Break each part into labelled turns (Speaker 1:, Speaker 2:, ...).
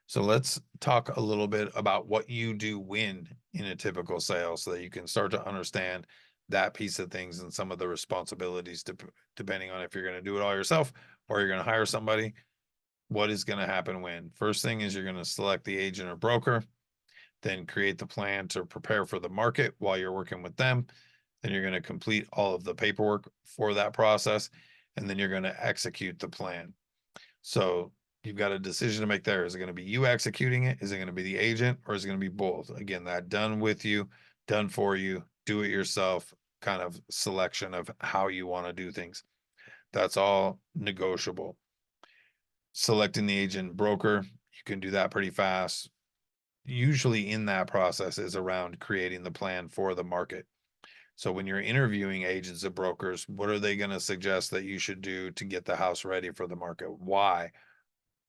Speaker 1: So let's talk a little bit about what you do win in a typical sale so that you can start to understand that piece of things and some of the responsibilities depending on if you're going to do it all yourself or you're going to hire somebody. What is going to happen when? First thing is you're going to select the agent or broker, then create the plan to prepare for the market while you're working with them. Then you're going to complete all of the paperwork for that process, and then you're going to execute the plan. So you've got a decision to make there. Is it going to be you executing it? Is it going to be the agent, or is it going to be both? Again, that done with you, done for you, do it yourself kind of selection of how you want to do things. That's all negotiable. Selecting the agent broker, you can do that pretty fast. Usually in that process is around creating the plan for the market. So when you're interviewing agents and brokers, what are they going to suggest that you should do to get the house ready for the market? Why?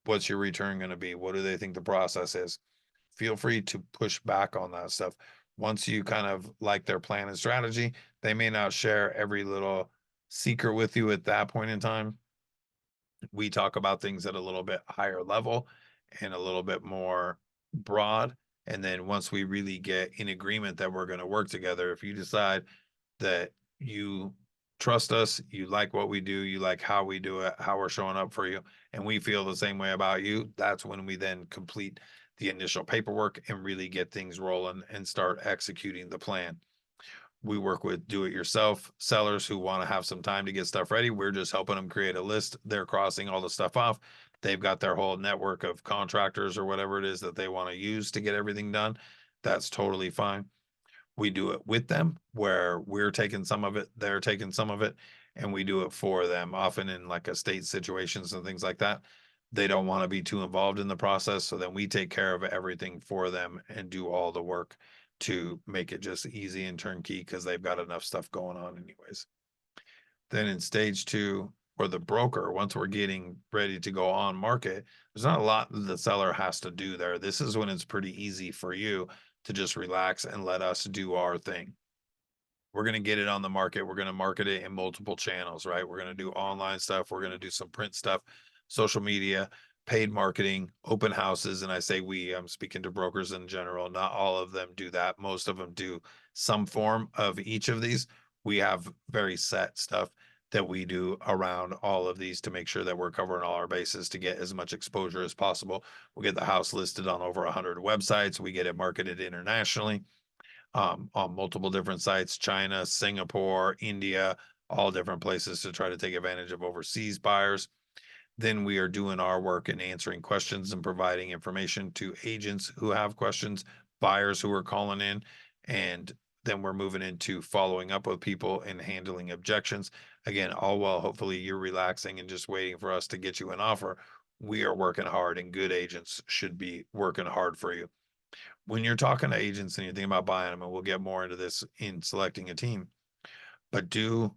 Speaker 1: What's your return going to be? What do they think the process is? Feel free to push back on that stuff. Once you kind of like their plan and strategy, they may not share every little secret with you at that point in time. We talk about things at a little bit higher level and a little bit more broad. And then once we really get in agreement that we're going to work together, if you decide that you trust us, you like what we do, you like how we do it, how we're showing up for you, and we feel the same way about you, that's when we then complete the initial paperwork and really get things rolling and start executing the plan. We work with do-it-yourself sellers who want to have some time to get stuff ready. We're just helping them create a list. They're crossing all the stuff off. They've got their whole network of contractors or whatever it is that they want to use to get everything done. That's totally fine. We do it with them where we're taking some of it, they're taking some of it, and we do it for them, often in like estate situations and things like that. They don't want to be too involved in the process, so then we take care of everything for them and do all the work to make it just easy and turnkey because they've got enough stuff going on anyways. Then in stage two, for the broker, once we're getting ready to go on market, there's not a lot the seller has to do there. This is when it's pretty easy for you to just relax and let us do our thing. We're going to get it on the market. We're going to market it in multiple channels, right? We're going to do online stuff. We're going to do some print stuff, social media, paid marketing, open houses. And I say we, I'm speaking to brokers in general. Not all of them do that. Most of them do some form of each of these. We have very set stuff that we do around all of these to make sure that we're covering all our bases to get as much exposure as possible. We get the house listed on over 100 websites. We get it marketed internationally on multiple different sites, China, Singapore, India, all different places to try to take advantage of overseas buyers. Then we are doing our work and answering questions and providing information to agents who have questions, buyers who are calling in, and then we're moving into following up with people and handling objections. Again, all while hopefully you're relaxing and just waiting for us to get you an offer. We are working hard, and good agents should be working hard for you. When you're talking to agents and you're thinking about buying them, and we'll get more into this in selecting a team, but do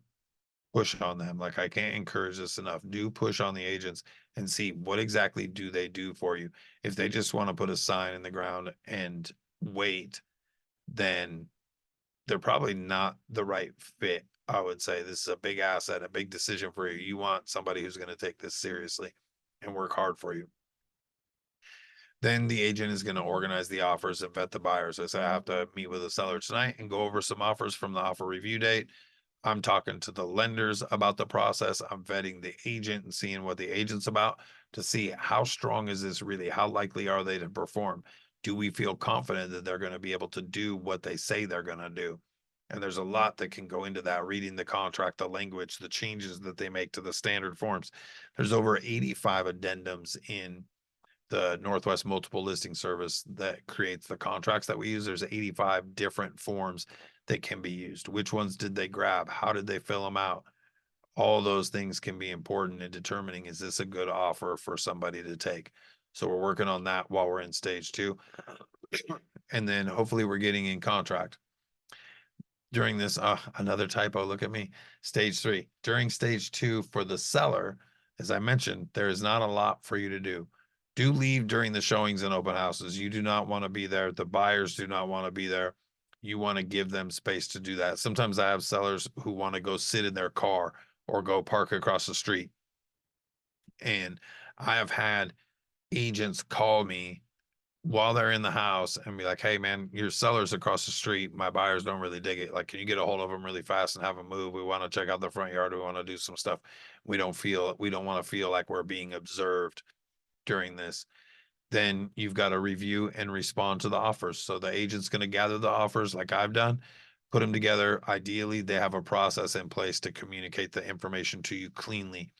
Speaker 1: push on them. Like I can't encourage this enough. Do push on the agents and see what exactly do they do for you. If they just want to put a sign in the ground and wait, then they're probably not the right fit. I would say this is a big asset, a big decision for you. You want somebody who's going to take this seriously and work hard for you. Then the agent is going to organize the offers and vet the buyers. I say I have to meet with the seller tonight and go over some offers from the offer review date. I'm talking to the lenders about the process. I'm vetting the agent and seeing what the agent's about to see how strong is this really? How likely are they to perform? Do we feel confident that they're going to be able to do what they say they're going to do? And there's a lot that can go into that, reading the contract, the language, the changes that they make to the standard forms. There's over 85 addendums in the Northwest Multiple Listing Service that creates the contracts that we use. There's 85 different forms that can be used. Which ones did they grab? How did they fill them out? All those things can be important in determining, is this a good offer for somebody to take? So we're working on that while we're in stage two. And then hopefully we're getting in contract. During this, another typo, look at me. Stage three. During stage two for the seller, as I mentioned, there is not a lot for you to do. Do leave during the showings and open houses. You do not want to be there. The buyers do not want to be there. You want to give them space to do that. Sometimes I have sellers who want to go sit in their car or go park across the street. And I have had agents call me while they're in the house and be like, hey man, your seller's across the street. My buyers don't really dig it. Like, can you get a hold of them really fast and have them move? We want to check out the front yard. We want to do some stuff. We don't want to feel like we're being observed during this. Then you've got to review and respond to the offers. So the agent's going to gather the offers like I've done, put them together. Ideally, they have a process in place to communicate the information to you cleanly.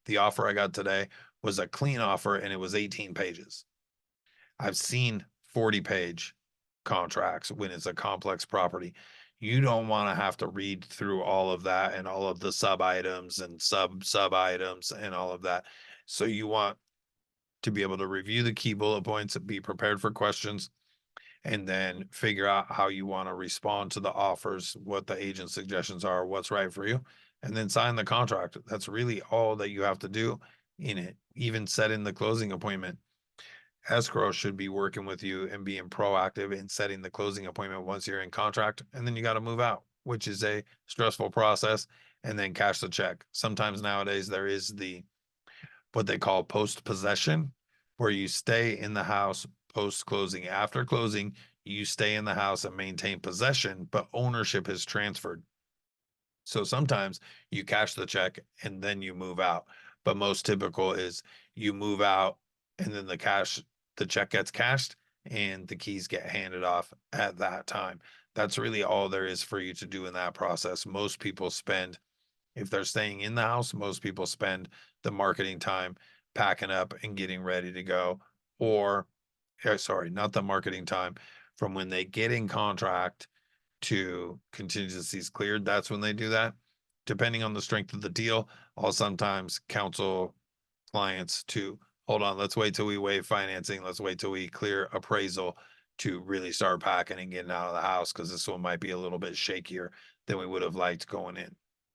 Speaker 1: The offer I got today was a clean offer and it was 18 pages. I've seen 40-page contracts when it's a complex property. You don't want to have to read through all of that and all of the sub items and sub items and all of that. So you want to be able to review the key bullet points and be prepared for questions, and then figure out how you want to respond to the offers, what the agent suggestions are, what's right for you, and then sign the contract. That's really all that you have to do in it. Even setting the closing appointment. Escrow should be working with you and being proactive in setting the closing appointment once you're in contract, and then you got to move out, which is a stressful process, and then cash the check. Sometimes nowadays there is the what they call post possession, where you stay in the house post closing. After closing, you stay in the house and maintain possession, but ownership is transferred. So sometimes you cash the check and then you move out. But most typical is you move out and then the check gets cashed and the keys get handed off at that time. That's really all there is for you to do in that process. Most people spend, if they're staying in the house, most people spend the marketing time packing up and getting ready to go. Or, sorry, not the marketing time, from when they get in contract to contingencies cleared. That's when they do that. Depending on the strength of the deal, I'll sometimes counsel clients to hold on, let's wait till we waive financing. Let's wait till we clear appraisal to really start packing and getting out of the house, because this one might be a little bit shakier than we would have liked going in.